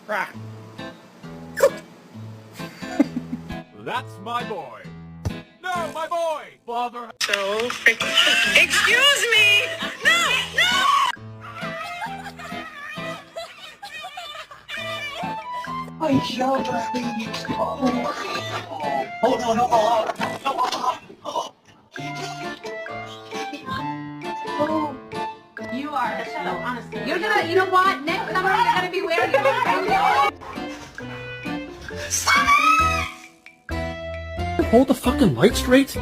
Rah. That's my boy. No, my boy! Father. So freaking... Excuse me! No! No! My children, please. Oh, no, no, no. You are so honestly. You're gonna, you know what? Next summer you're gonna be wearing your Hold the fucking light straight.